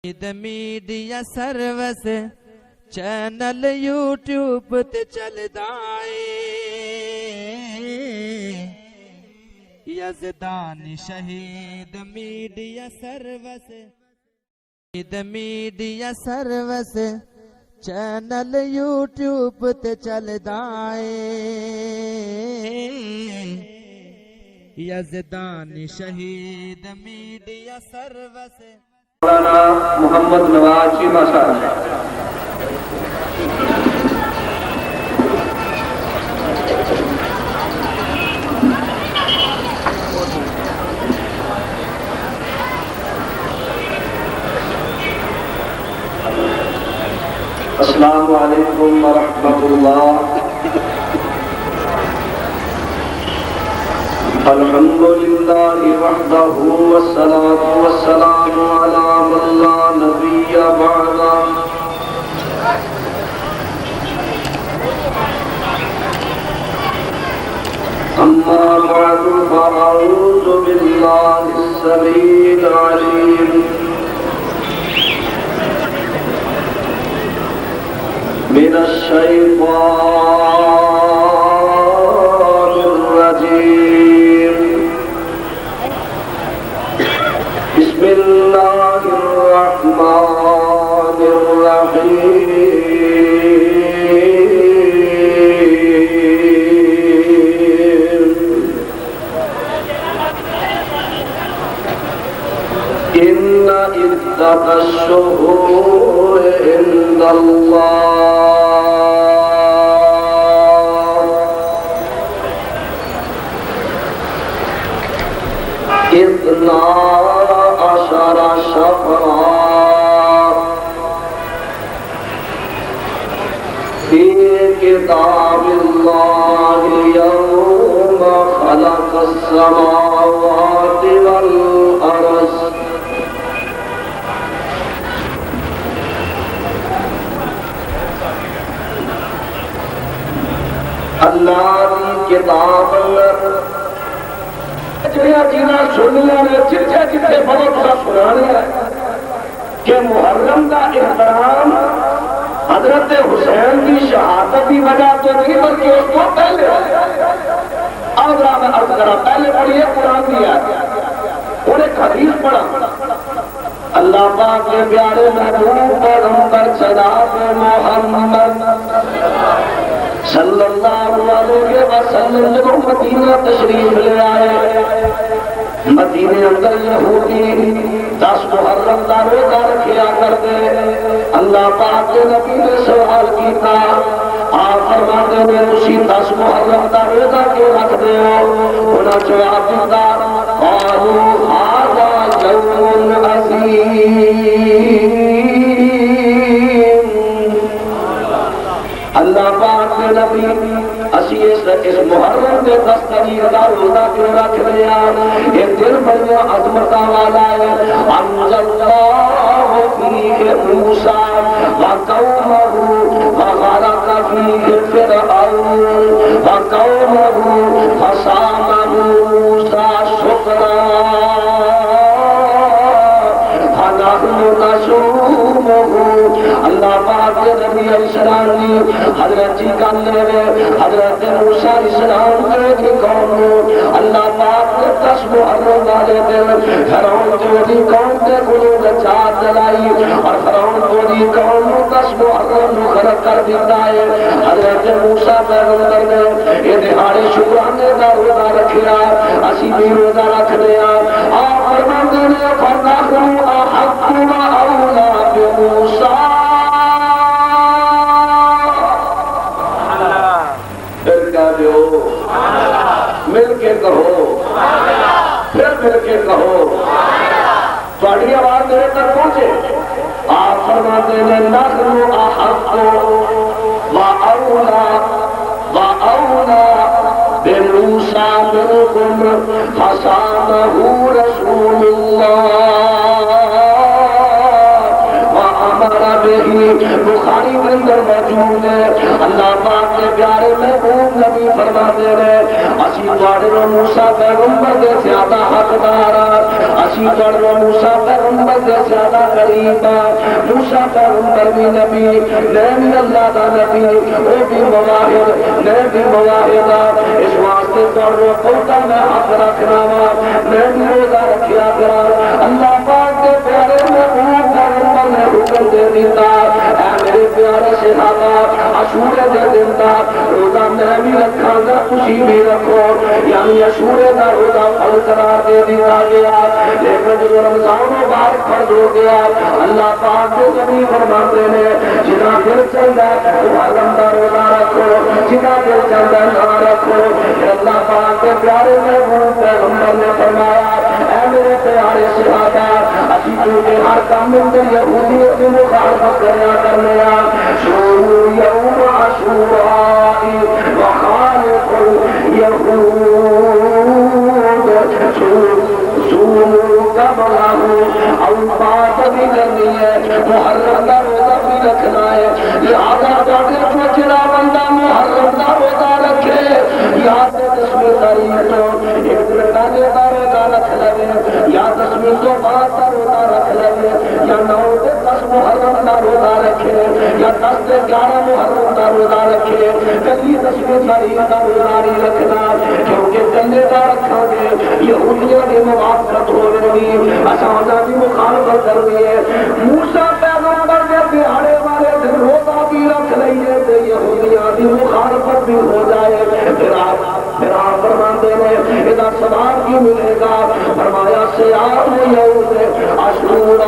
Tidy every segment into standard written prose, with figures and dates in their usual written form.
Media service channel YouTube تے چلدا اے یزدان شہید میڈیا سروس چینل یوٹیوب تے چلدا اے یزدان شہید میڈیا سروس مولانا محمد نواز چیمہ صاحب السلام علیکم ورحمۃ اللہ الحمدللہ وحدہ والصلاة والسلام علی من لا نبی بعدہ اما بعد فاعوذ باللہ السمیع العلیم من الشیطان الرجیم بسم اللہ الرحمن الرحیم ان عدت الشہور عند اللہ اثنا عشر شهرا في كتاب الله يوم خلق السماوات والأرض اللہ کی کتاب جینا سنیا نے جتھے جتھے بہت سا سنایا کہ محرم کا احترام حضرت حسین کی شہادت کی وجہ تو نہیں بلکہ اس کو پہلے اور میں عرض کرا پہلے پڑھیے قرآن کی آیت اور ایک حدیث پڑھا اللہ پاک کے پیارے محبوب پیغمبر جناب محمد صلی اللہ علیہ وسلم جب مدینہ تشریف لے آئے مدینے اندر یہودی 10 محرم کا روزہ رکھیا کرتے اللہ پاک کے نبی نے سوال کیتا آپ فرماتے ہیں تسی 10 محرم کا روزہ کیوں رکھتے ہو انہاں جواب دیتا قالوا ھذا یوم عظیم اللہ پاک کے نبی اسی اس محرم کے 10 تاریخ کا روزہ کیوں رکھ رہے ہیں یہ دل بڑی عظمت والا ہے انزل اللہ فیہ موسیٰ وقومہ وغرق فیہ فرعون وقومہ فصام موسیٰ شکرا اللہ پاک کے نبی علیہ السلام نے حضرت جی کا لے حضرت موسیٰ علیہ السلام کی قوم اللہ پاک نے 10 محرم والے دن فرعون کو دی قوم کے گلوں میں چار جلائی اور فرعون کو دی قوم 10 محرم غرق کر دیتا ہے حضرت موسیٰ پیغمبر نے یہ دہاڑے شکرانے کا روزہ رکھیا اسی بھی روزہ رکھ دیا آپ فرماتے ہیں فَنَحْنُ أَحَقُّ وَأَوْلَىٰ بِمُوسَىٰ مل کے کہو پھر مل کے کہو تھوڑی آواز میرے تک پہنچے آپ فرماتے ہیں نحن احق وأولى بموسى منكم فصامه رسول الله وأمر به لکھی بخاری کے اندر موجود ہے اللہ پاک کے پیارے محبوب نبی فرماتے ہیں اسی تواڈے نوں موسیٰ پیغمبر دے زیادہ حقدار اسی تواڈے نوں موسیٰ پیغمبر دے زیادہ قریب موسیٰ پیغمبر بھی نبی میں بھی اللہ دا نبی وہ بھی مواہب میں بھی مواہب اس واسطے تواڈے کوتا میں حق رکھنا وا میں بھی روزہ رکھیا کرا اللہ پاک کے پیارے محبوب پیغمبر نے حکم دے دیتا اے میرے پیارے صحابہ عاشورے دے دن دا روزہ میں بھی رکھاں گا تسی بھی رکھو یعنی عاشورے دا روزہ فرض قرار دے دیا گیا لیکن جو رمضان مبارک فرض ہو گیا اللہ پاک کے نبی فرماتے ہیں جنا دل چاہتا ہے محرم دا روزہ رکھو جنا دل چاہتا ہے نہ رکھو اللہ پاک کے پیارے محبوب پیغمبر نے فرمایا اے میرے پیارے صحابہ اسی تو کے ہر کام میں یہودیت کی مخالفت کرنے شروع یوم عاشوراء وخالق اليہود بعد بھی کرنی ہے محرم کا روزہ بھی رکھنا ہے لہذا جڑا بندہ محرم کا روزہ رکھے یا 10ویں تاریخ تو ایک دن پہلے کا روزہ رکھ لے یا 10ویں تو بعد کا روزہ رکھ لے یا 9 سے 10 محرم کا روزہ رکھے یا 10 سے 11 محرم کا روزہ رکھے کبھی 10ویں تاریخ کا روزہ نہیں رکھنا کیونکہ کلے کا رکھا گے یہودیوں کی موافقت ہو رہی اسانا بھی مخالفت کر رہی ہے موسیٰ پیغمبر کے دہاڑے والے دن روزہ بھی رکھ لئیے تو یہودیاں کی مخالفت بھی ہو جائے پھر آپ فرماتے ہیں ادھر ثواب کی ملے گا فرمایا صیام یوم عاشوراء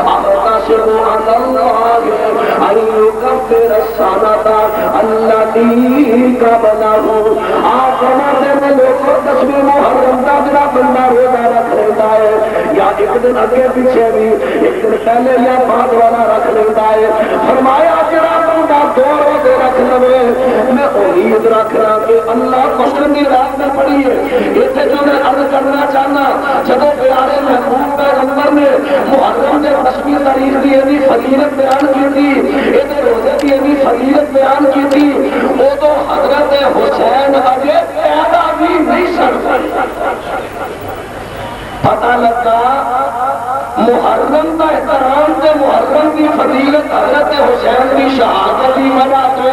احتسب علی اللہ ان یکفر السنۃ التی قبلہ آپ فرماتے ہیں لوگوں 10ویں محرم کا جڑا بندہ روزہ رکھ لیتا ہے یا ایک دن اگے پیچھے بھی ایک دن پہلے یا بعد والا رکھ لیتا ہے فرمایا جڑا بندہ 2 روزے رکھ لے میں امید رکھنا کہ اللہ مسلم کی رات میں پڑھی ہے اتنے جو میں عرض کرنا چاہنا جب پیارے محبوب پیغمبر نے محرم کے 10ویں تاریخ کی یہ فضیلت بیان کی تھی یہ روزے کی یہ فضیلت بیان کی تھی وہ تو حضرت حسین اجے پیدا بھی نہیں پتہ لگا محرم کا احترام سے محرم کی فضیلت حضرت حسین کی شہادت کی وجہ تو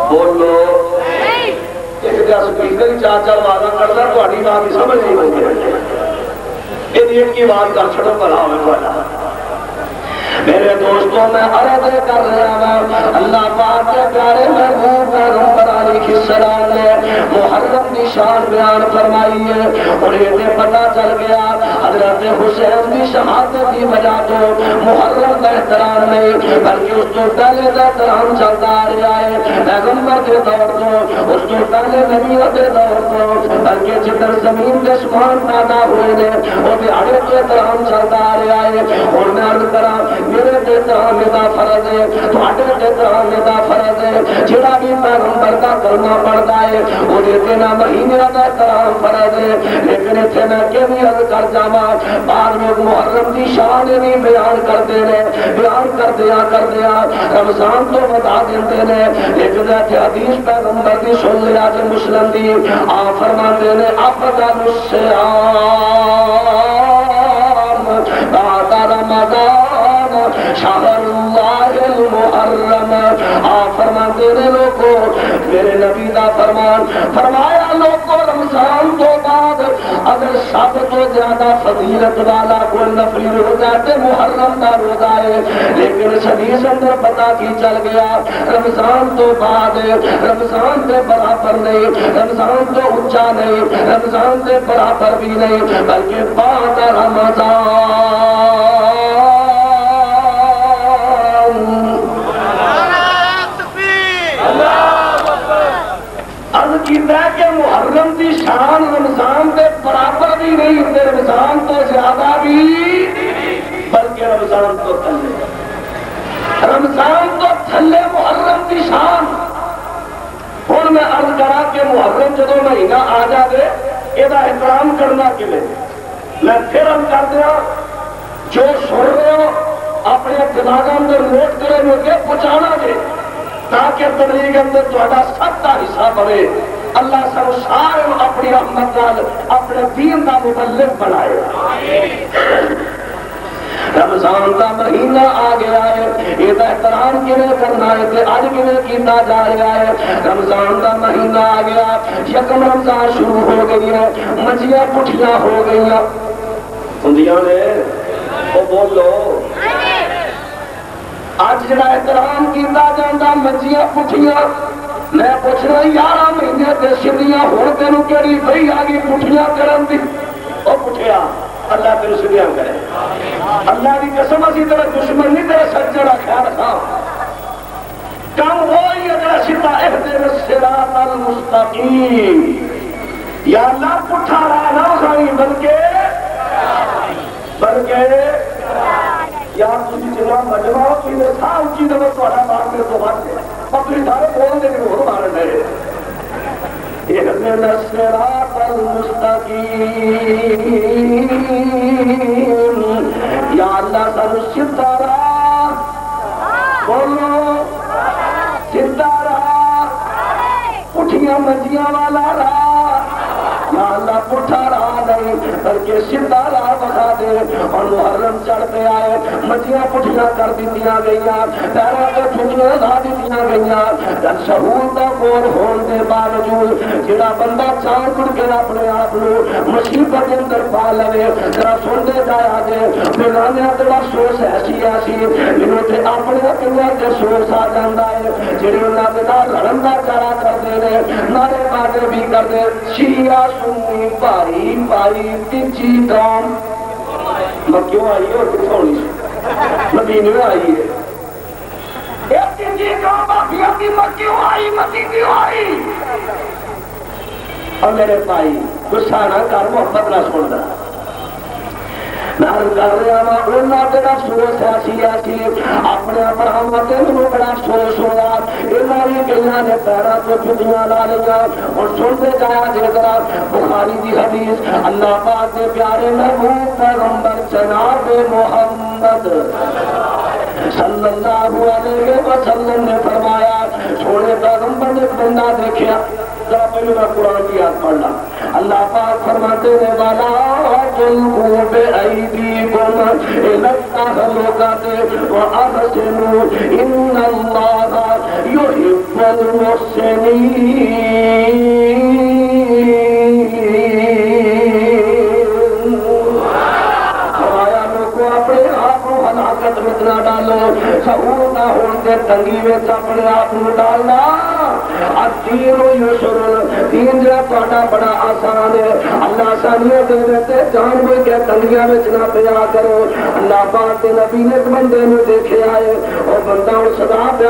بولو ایک جا سپیکر چاچا وعدہ کرتا تھوڑی بات ہی سمجھ نہیں لگی ایک کی بات کر چھڑو بلا ہوئے میرے دوستوں میں عرض کر رہا ہوں اللہ پاک کے پیارے محبوب پیغمبر علیہ السلام نے محرم کی شان بیان فرمائی ہے اور یہ پتہ چل گیا حضرت حسین کی شہادت کی وجہ تو محرم کا احترام نہیں بلکہ اس تو پہلے کا احترام چلتا آ رہا ہے پیغمبر کے دور تو اس تو پہلے نبیوں کے دور تو بلکہ جدھر زمین کے سمان پیدا ہوئے نے وہ دیہڑے کے احترام چلتا آ رہا ہے اور میں عرض کرا میرے احترام دا فرض ہے تھوڑے احترام دا فرض ہے جڑا بھی پیغمبر کا کلمہ پڑھتا ہے وہ دن مہینے کا احترام فرض ہے لیکن اتنے میں کہ بھی عرض کر جاواں بعض لوگ محرم کی شان بھی بیان کرتے ہیں بیان کر دیا رمضان تو بتا دیتے ہیں لیکن حدیث پیغمبر کی سن لیا کہ مسلم دی آپ فرماتے ہیں افضل الصیام بعد رمضان شہر اللہ المحرم آپ فرماتے ہیں لوگوں میرے نبی دا فرمان فرمایا لوگوں رمضان تو بعد اگر سب تو زیادہ فضیلت والا کوئی نفلی روزہ ہے محرم کا روزہ ہے لیکن حدیث اندر پتہ کی چل گیا رمضان تو بعد رمضان سے برابر نہیں رمضان تو اونچا نہیں رمضان سے برابر بھی نہیں بلکہ بعد رمضان کہ محرم کی شان رمضان کے برابر بھی نہیں رمضان تو زیادہ بھی بلکہ رمضان تو تھلے محرم کی شان ہوں میں عرض کرا کہ محرم جدو مہینہ آ جائے یہ احترام کرنا کہ میں پھر عرض کر دیا جو سن رہے ہو اپنے دماغوں اندر نوٹ کرے مجھے پہنچانا دے تاکہ تبلیغ اندر تھوڑا سب کا حصہ بنے. اللہ سب سارے اپنی رحمت نال اپنے دین کا مبلغ بنائے. رمضان کا مہینہ آ گیا ہے، یہ احترام کیویں کرنا ہے کہ اج کیویں کیتا جا رہا ہے. رمضان کا مہینہ آ گیا، یکم رمضان شروع ہو گئی ہے، مچھلیاں پٹھیاں ہو گئی ہندیاں نے وہ بولو اج جڑا احترام کیتا جاتا مچھلیاں پٹھیاں. میں پوچھ رہا 11 مہینے تے سدیاں ہن تینوں کیڑی بئی آ گئی پٹھیاں کرن دی؟ او پٹھیا اللہ تیرے سدیاں کرے. اللہ کی قسم اسی تیرا دشمن نہیں تیرا سچا کا خیال رکھا. کم وہی اگر سیدھا اہدنا الصراط المستقیم. یا اللہ پٹھا راہ نہ کھائی بلکہ یا تھی جنا مجمع کی سا اچھی دو تھوڑا بات میرے تو بات ہے اپنی سارے بول دے کے وہ مارن ہے. اہدنا الصراط المستقیم. یا اللہ سر سیدھا راہ بولو، سیدھا راہ، پٹھیاں منجیاں والا راہ. یا اللہ پٹھا راہ نہیں بلکہ سیدھا راہ بتا دے. اور محرم چڑھتے آئے مچھلیاں پٹھیاں کر دیا گئی، پیروں کے چھٹیاں لا دیا گئی. شہور کا کول ہونے کے باوجود جڑا بندہ چاند کر کے اپنے آپ مصیبت کے اندر پا لے ذرا سنتے جایا جے بیگانے کے افسوس ایسی ایسی جنہوں سے اپنے کنیا کے سوس آ جاتا ہے جی انہوں کے نام لڑن کا چارہ کرتے ہیں نارے باتیں بھی کرتے. شیعہ سنی بھائی بھائی تیجی قوم مکیوں آئی اور کتوں نہیں مدینے میں آئی ہے. اور میرے بھائی غصہ نہ کر محبت نہ سننا میں کر رہا ہوں بڑا افسوس ایسی ایسی اپنے ابراہم بڑا افسوس ہوا. یہاں بھی کئی نے پیروں کو چھٹیاں لا لیا. اور سنتے جایا جی طرح بخاری کی حدیث اللہ پاک کے پیارے محبوب پیغمبر جناب محمد صلی اللہ علیہ وسلم نے فرمایا چھوڑے پیغمبر نے بندہ دیکھا. ذرا پہلے میں قرآن کی یاد پڑھنا. اللہ پاک فرماتے ہیں والا تلقوا بأیدیکم الی التہلکۃ واحسنوا ان اللہ یحب المحسنین. اپنے آپ کو ہلاکت میں نہ ڈالو، شعور نہ ہونے تنگی میں اپنے آپ کو ڈالنا. الدین یسر، دین جو پڑھنا بڑا آسان ہے. اللہ آسانیاں دے دیتے جان بوجھ کے تنگیاں میں نہ پیا کرو. اللہ پاک کے نبی نے بندے میں دیکھے آئے اور بندہ اور سدا پہ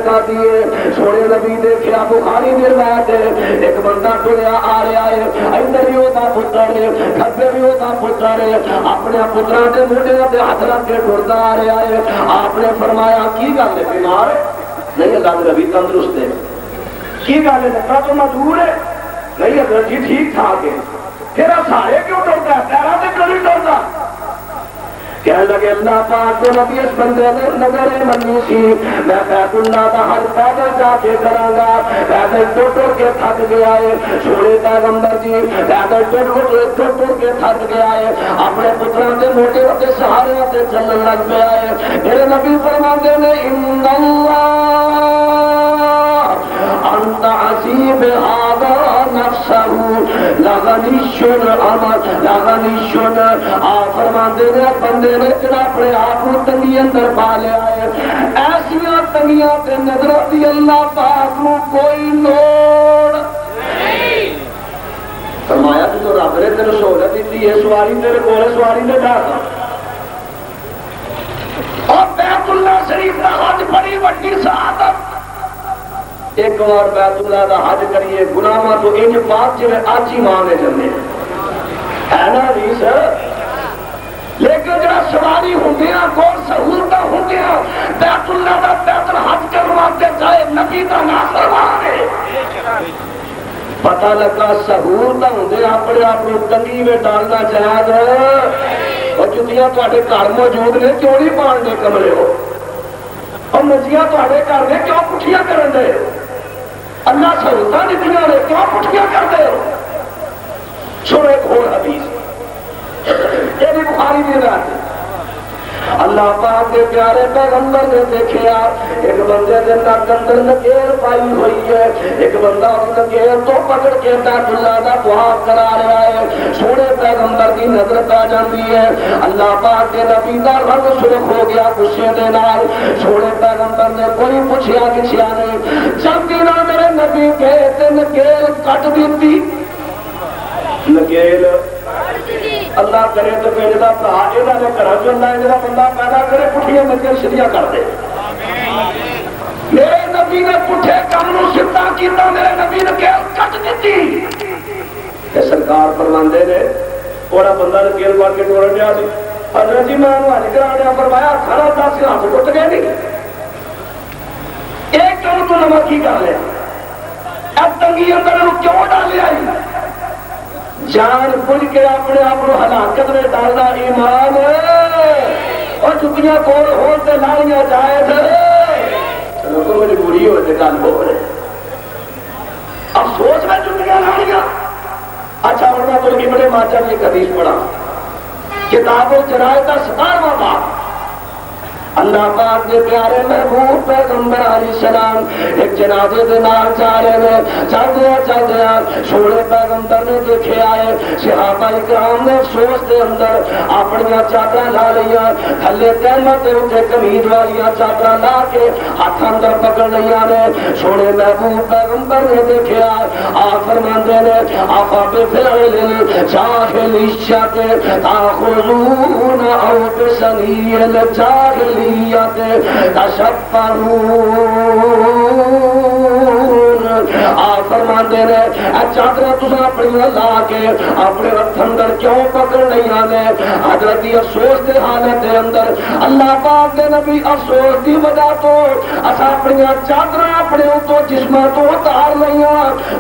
کا دیے سونے نبی دیکھا بخاری میں روایت ہے ایک بندہ ٹریا آ رہا ہے ادھر بھی ہوتا پتر ہے کھبے بھی ہوتا پتر ہے اپنے پترا کے موڈے کے ہاتھ رکھ کے ٹرتا آ رہا ہے. آپ نے فرمایا کی گل ہے بیمار نہیں اللہ نبی تندرست ہے کی گل ہے تو مجبور ہے نہیں اگر جی ٹھیک ٹھاک ہے پھر سارے کیوں ٹرتا ہے پیروں سے کیوں نہیں ٹرتا. کہنے لگے اللہ پاک کو نبی اس بندے نے نظر منی سی میں بیت اللہ کا ہر پیدل جا کے کراں گا. پیدل ٹر کے تھک گیا ہے سونے پیغمبر جی پیدل ٹر کے تھک گیا ہے اپنے پتروں کے موٹے ہوتے سہارے ہوتے چلن لگ پیا ہے. میرے نبی فرماتے نے ان اللہ انت عصیب هذا نفسه لغنیشن عمد لغنیشن. آپ فرماتے ہیں بندے نے جڑا اپنے آپ کو تنگی اندر پا لیا ہے ایسیاں تنگیاں تے نظر دی اللہ پاک کو کوئی لوڑ نہیں. فرمایا تو رب نے تیرے سہولت دیتی ہے سواری تیرے کول سواری نے ڈالا اور بیت اللہ شریف کا حج بڑی وڈی سعادت. ایک بار بیت اللہ کا حج کریے گناہ تو ان بات جی آج ہی ماں میں چلے ہے نا حدیث. لیکن جہاں سواری ہوندی ہیں کون سہولت ہوندی ہیں بیت اللہ کا بیت الحج کرواتے جائے نبی کا نافرمان ہے. پتہ لگا سہولت ہوندی اپنے آپ کو تنگی میں ڈالنا جائز ہے اور جتیاں تواڈے گھر موجود نے کیوں نہیں پان دے کمرے ہو اور منجیاں تواڈے گھر نے کیوں پٹھیاں کرن دے اللہ سہولتاں دتیاں نے کیوں پٹھیاں کردے ہو سنو ایک اور حدیث یہ بھی بخاری دی روایت ہے اللہ پاک کے پیارے پیغمبر نے دیکھا ایک بندے کے نک اندر نکیل پائی ہوئی ہے ایک بندہ اس نکیل تو پکڑ کے بیت اللہ کا طواف کرا رہا ہے سونے پیغمبر کی نظر پہ جاتی ہے اللہ پاک کے نبی کا رنگ سرخ ہو گیا غصے دے نال سونے پیغمبر نے کوئی پوچھیا کچھیا نہیں جلدی نہ میرے نبی کے نکیل کٹ دیتی نکیل اللہ کرے تو میرے دا بھرا یہ گھر چاہتا بندہ پیدا کرے پٹھیاں نکل شریعہ کر دے میرے نبی نے پٹھے کام نو سیدھا کیتا میرے نبی نے کیل کٹ دیتی یہ سرکار فرماندے نے بڑا بندہ نے کیل پاڑ کے ٹورن دیا سی حضرت جی میں حج کرا دیا فرمایا کھڑا دس ہاتھ ٹوٹ گئے نہیں ایک کام تو نمک کی کر لیا اب تنگی اندر کیوں ڈال لیا جان بوجھ کے اپنے آپ کو ہلاکت میں ڈالنا ایمان اور جتیاں کول ہوتے لالیاں جائے چلو کو مجبوری ہو تو گل ہو رہے افسوس میں جتیاں لالیاں اچھا اور میں تو ابن ماجہ کی حدیث پڑھا کتاب الجرائد کا 17واں باب اللہ پاک کے پیارے محبوب پیغمبر علیہ السلام ایک جنازے دے نال جا رہے ہیں چل دیا سونے پیغمبر نے دیکھے آئے صحابہ اکرام نے افسوس دے اندر اپنی چادر لا لیا تھلے تہمت دے اوپر قمید والی چادر لا کے ہاتھ اندر پکڑ لیا نے سونے محبوب پیغمبر نے دیکھے آ فرماندے نے آقا بے فعل جاہلیت تاخذون او بسنیل جاہلیت فرماندے نے چادر تساں اپنی لا کے اپنے ہاتھ اندر کیوں پکڑ نہیں آنے حضرت افسوس کے حالت کے اندر اللہ پاک کے نبی افسوس کی وجہ تو اسا اپنی چادر اپنے تو جسماں تو اتار لیا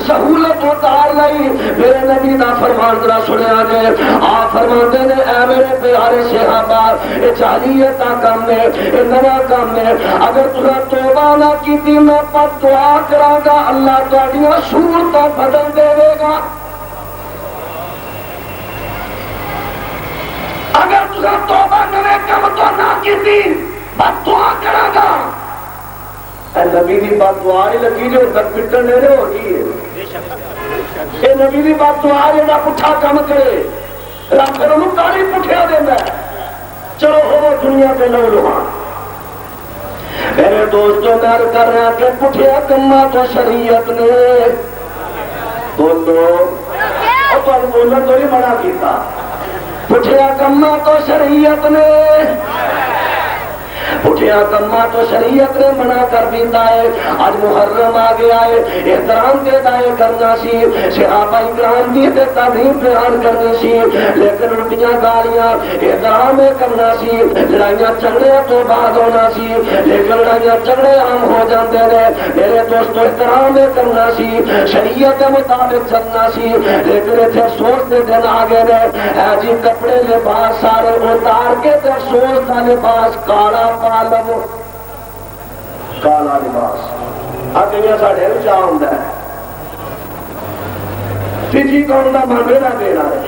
سہولت اتار لی میرے نبی دا فرمان ذرا سنیا جے آ فرماندے نے اے میرے پیارے صحابہ یہ جاہلیت دا کام ہے یہ نیا کام ہے اگر تساں توبہ نہ کیتی میں پر دعا کراں گا اللہ تہاڈیاں صورتاں بدل دے گا اگر تساں توبہ نویں کام تو نہ کیتی بد دعا کراں گا اے نبی دی بد دعا نہیں لگی جو تک پٹن دے ہو گئی ہے اے نبی دی بد دعا جڑا پٹھا کام کرے رب پھر انہوں کالی پٹھیا دیندا ہے چلو ہو دنیا کے لو لوہاں میرے دوستوں میں عرض کر رہا کہ پٹھیا کما تو شریعت نے بولو اور تو بولنا تو ہی منع کیتا پٹھیا کما تو شریعت نے اٹھیا کما تو شریعت نے منع کر دیتا ہے آج محرم آ گیا ہے احترام کے دائیں کرنا سی صحابہ اکرام کی تعظیم بیان کرنی سی لیکن الٹیاں گالیاں احترام کرنا سی لڑائیاں جھگڑے تو بعد ہونا سی لیکن لڑائیاں جھگڑے عام ہو جاتے ہیں میرے دوستو احترام کرنا سی شریعت کے مطابق چلنا سی لیکن اتنے افسوس کے دن آ گئے ہیں جی کپڑے لباس سارے اتار کے افسوس کا لباس کالا پالو کالا لباس اگیاں ساڈے چاہ ہوندا ہے تیجی قوم دا مانگے نہ دینا ہے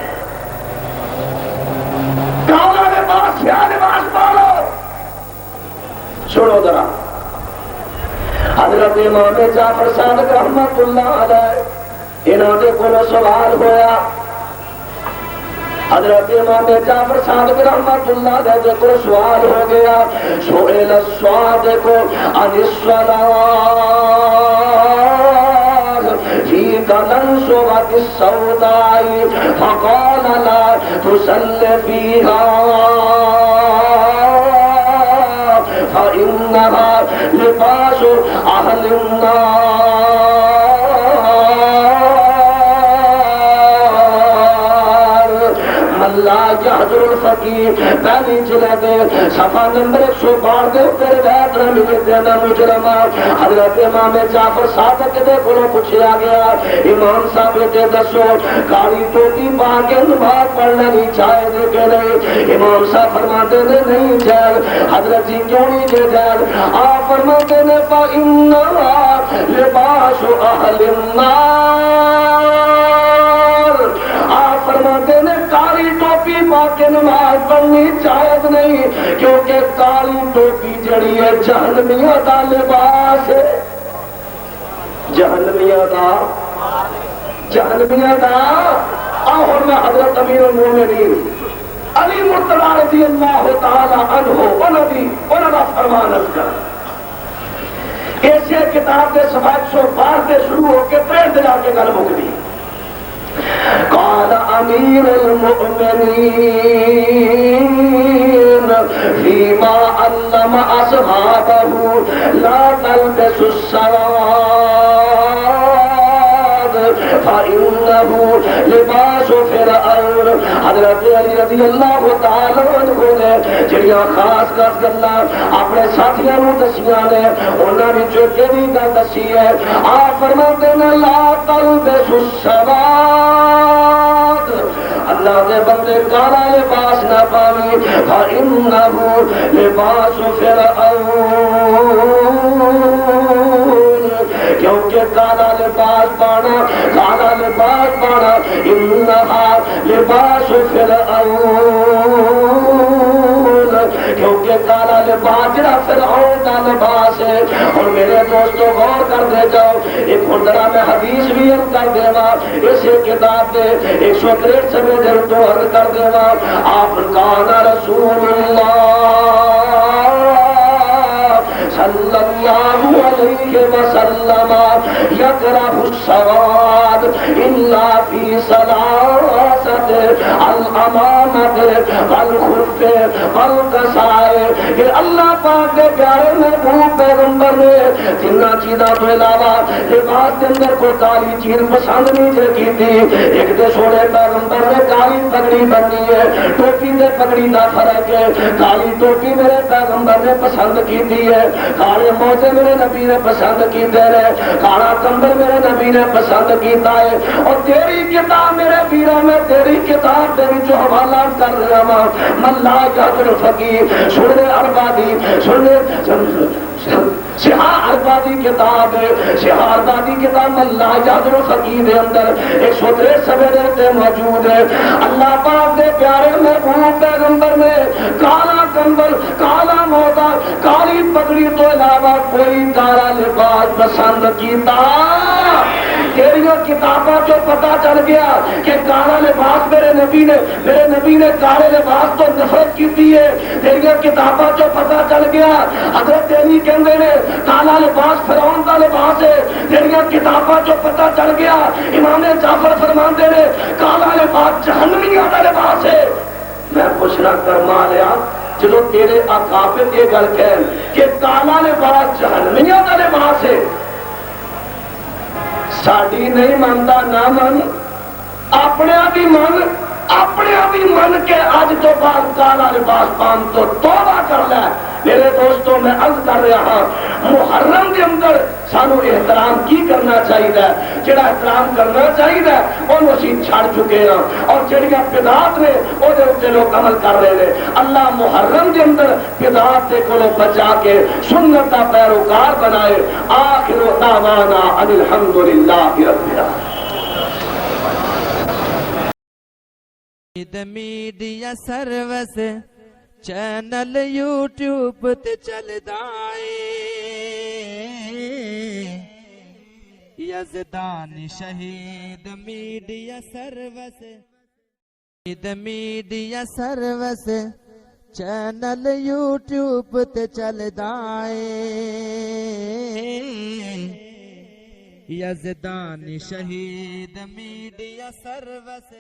کالا لباس سیاہ لباس پالو سنو ذرا حضرت امام جعفر صادق رحمت اللہ علیہ انہوں نے کو سوال ہویا حضرت امام جعفر صادق رحمت اللہ علیہ کو سوال ہو گیا سئل الصادق عن الصلاة فی کلنسوۃ السوداء فقال لا تصل فیها فإنها لباس أهل النار من لا لا یحضر الفقیر پہلی جلد صفحہ نمبر 162 دے اوپر روایت نہ ملے تے مجرم حضرت امام جعفر صادق دے کولوں پوچھا گیا امام صاحب تے دسو کالی ٹوپی پا کے نماز پڑھنا نہیں جائز کہ نہیں؟ امام صاحب فرماتے نے نہیں جائز۔ حضرت جی کیوں نہیں جائز؟ آپ فرماتے نے فإنها لباس اہل النار، آپ فرماتے نے کالی ٹوپی پا کے نماز پڑھنی جائز نہیں، کیونکہ کالی ٹوپی جڑی ہے جہنمیوں کا لباس ہے، جہنمیوں کا اور میں حضرت امیر المومنین علی مرتضی رضی اللہ تعالی عنہ انہوں کا فرمان عرض کر ایسے کتاب کے صفحہ 162 سے شروع ہو کے 63 جا کے گل مک دی۔ قال امیر المؤمنین فیما علم اصحابہ لا تلبسوا السواد فإنه لباس فرعون۔ حضرت علی رضی اللہ تعالی عنہ نے جڑیاں خاص گلاں اپنے ساتھیاں نوں دسیاں نے انہاں وچوں کیڑی گل دسی ہے؟ آپ فرماتے ہیں لا تلبسوا السواد، اللہ دے بندے کالا لباس نہ پاوی، فإنه لباس فرعون، کیونکہ کالا لباس پانا انہا لباس فرعون، کیونکہ کالا لباس جڑا فرعون کا لباس ہے۔ اور میرے دوستو غور کر دے جاؤ، ایک خردرہ میں حدیث بھی عرض کر دے گا، اسے کتاب دے 163 سمے در تو عرض کر دے گا، آپ کانا رسول اللہ صلی اللہ علیہ وسلم یکرہ السواد الا فی ثلاثت الامامت والخف والقصائر۔ کہ اللہ پاک کے پیارے محبوب پیغمبر نے تینہ چیزاں تو علاوہ لباس کے اندر کو کالی چیز پسند نہیں کی تھی۔ ایک دے سونے پیغمبر نے کالی پگڑی بنی ہے، ٹوپی دے پگڑی نہ فرق ہے، کالی ٹوپی میرے پیغمبر نے پسند کی تھی ہے، کالے موزے میرے نبی نے پسند کیتے ہیں، کالا کمبل میرے نبی نے پسند کیتا ہے۔ اور تیری کتاب میرے پیرا میں تیری کتاب دے وچوں حوالہ کر رہا ہاں، من لا یحضر الفقیر، سننے اربادی سننے سہار اربادی کتاب ہے، سہار اربادی کتاب من لا یحضر الفقیر دے اندر 163 صفحے تے موجود ہے۔ اللہ پاک دے پیارے محبوب پیغمبر نے کالا کمبل، کالا موزہ، کالی پگڑی تو علاوہ کوئی کالا لباس پسند کیتا۔ تیریوں کتاباں جو پتا چل گیا کہ کالا لباس میرے نبی نے کالے لباس تو نفرت کی ہے۔ تیریوں کتاباں جو پتا چل گیا حضرت علی کہندے نے کالا لباس فرعون کا لباس ہے۔ تیریوں کتاباں جو پتا چل گیا امام جعفر فرماندے نے کالا لباس جہنمیوں کا لباس ہے۔ میں پوچھنا کرما لیا چلو تیرے اکابر یہ گل کہن کہ کالا لباس جہنمیوں کا لباس ہے، ساڈی نہیں مانتا نہ من، اپنے بھی من کے اج تو بعد کالا لباس پان تو توبہ کر لے۔ میرے دوستوں میں عرض کر رہا ہاں، محرم کے اندر سانو احترام کی کرنا چاہیے، جڑا احترام کرنا چاہیے وہ اسی چھڑ چکے ہیں، اور جڑیاں بدعات نے وہ لوگ عمل کر رہے ہیں۔ اللہ محرم کے اندر بدعات کو بچا کے سنت کا پیروکار بنائے۔ آخر دعوانا ان الحمدللہ رب العالمین۔ میڈیا سروس چینل یوٹیوب تے چلدا اے، یزدان شہید میڈیا سروس چینل یوٹیوب تے چلدا اے، یزدان شہید میڈیا سروس